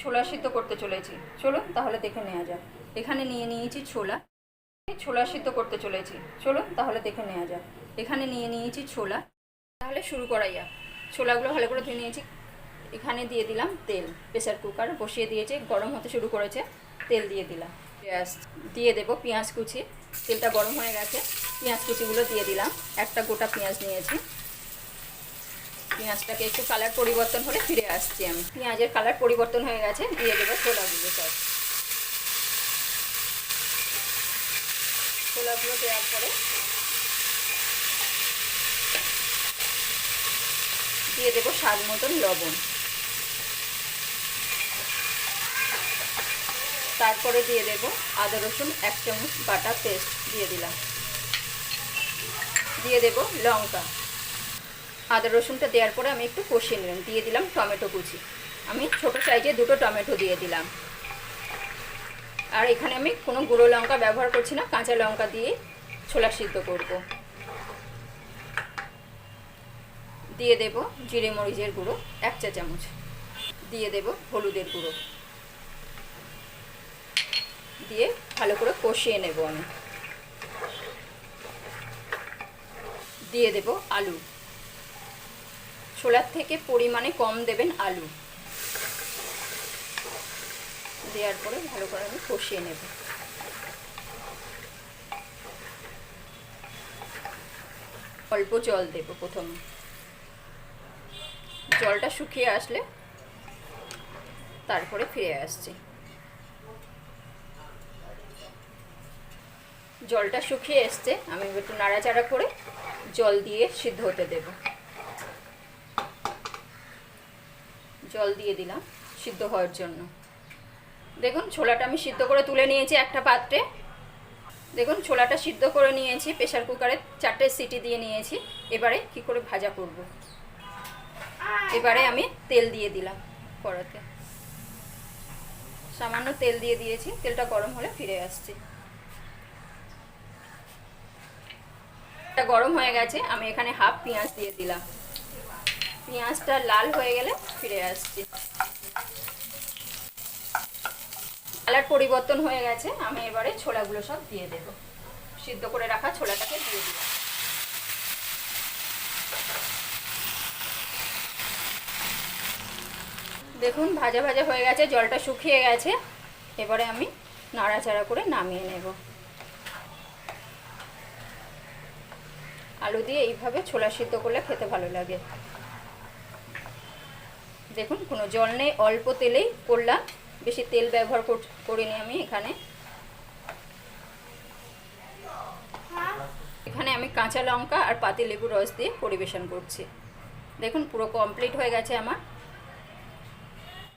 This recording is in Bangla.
ছোলা সিদ্ধ করতে চলেছি, চলুন তাহলে দেখে নেওয়া যাক। এখানে নিয়ে নিয়েছি ছোলা। ছোলা সিদ্ধ করতে চলেছি, চলুন তাহলে দেখে নেওয়া যাক। এখানে নিয়ে নিয়েছি ছোলা। তাহলে শুরু করা যাক। ছোলাগুলো ভালো করে ধুয়ে নিয়েছি। এখানে দিয়ে দিলাম তেল। প্রেসার কুকার বসিয়ে দিয়েছে, গরম হতে শুরু করেছে। তেল দিয়ে দিলাম। পেঁয়াজ দিয়ে দেবো, পেঁয়াজ কুচি। তেলটা গরম হয়ে গেছে, পেঁয়াজ কুচিগুলো দিয়ে দিলাম। একটা গোটা পেঁয়াজ নিয়েছি। পেঁয়াজটাকে একটু কালার পরিবর্তন হলে ফিরে আসছি আমি। পেঁয়াজের কালার পরিবর্তন হয়ে গেছে, দিয়ে দেবো ছোলাগুলো। সব ছোলাগুলো দেওয়ার পরে দিয়ে দেবো স্বাদ মতন লবণ। তারপরে দিয়ে দেবো আদা রসুন 1 চামচ বাটা পেস্ট দিয়ে দিলাম। দিয়ে দেবো লঙ্কা। আদা রসুনটা দেওয়ার পরে আমি একটু কষিয়ে নিলাম। দিয়ে দিলাম টমেটো কুচি। আমি ছোটো সাইজে 2টো টমেটো দিয়ে দিলাম। আর এখানে আমি কোনো গুঁড়ো লঙ্কা ব্যবহার করছি না, কাঁচা লঙ্কা দিয়ে ছোলা সিদ্ধ করব। দিয়ে দেব জিরে মরিচের গুঁড়ো 1 চা চামচ। দিয়ে দেব হলুদের গুঁড়ো। দিয়ে ভালো করে কষিয়ে নেব আমি। দিয়ে দেব আলু। ছোলার থেকে পরিমাণে কম দেবেন আলু। দেওয়ার পরে ভালো করে আমি কষিয়ে নেব। অল্প জল দেব প্রথমে। জলটা শুকিয়ে আসলে তারপরে ফিরে আসছি। জলটা শুকিয়ে এসছে, আমি একটু নাড়াচাড়া করে জল দিয়ে সিদ্ধ হতে দেব। জল দিয়ে দিলাম সিদ্ধ হওয়ার জন্য। দেখুন ছোলাটা আমি সিদ্ধ করে তুলে নিয়েছি একটা পাত্রে। দেখুন ছোলাটা সিদ্ধ করে নিয়েছি, প্রেসার কুকারে 4টে সিটি দিয়ে নিয়েছি। এবারে কি করে ভাজা করব। এবারে আমি তেল দিয়ে দিলাম কড়াতে। সামান্য তেল দিয়ে দিয়েছি, তেলটা গরম হলে ফিরে আসছি। এটা গরম হয়ে গেছে, আমি এখানে হাফ পেঁয়াজ দিয়ে দিলাম। পেঁয়াজটা লাল হয়ে গেলে ফিরে আসছি। কালার পরিবর্তন হয়ে গেছে, আমি এবারে ছোলাগুলো সব দিয়ে দেব। সিদ্ধ করে রাখা ছোলাটাকে দিয়ে দিলাম। দেখুন ভাজা ভাজা হয়ে গেছে, জলটা শুকিয়ে গেছে। এবারে আমি নাড়াচাড়া করে নামিয়ে নেব। আলু দিয়ে এইভাবে ছোলা সিদ্ধ করলে খেতে ভালো লাগে। দেখুন কোনো জল নেই, অল্প তেলেই করলাম, বেশি তেল ব্যবহার করিনি আমি। এখানে আমি কাঁচা লঙ্কা আর পাতি লেবু রস দিয়ে পরিবেশন করছি। দেখুন পুরো কমপ্লিট হয়ে গেছে আমার।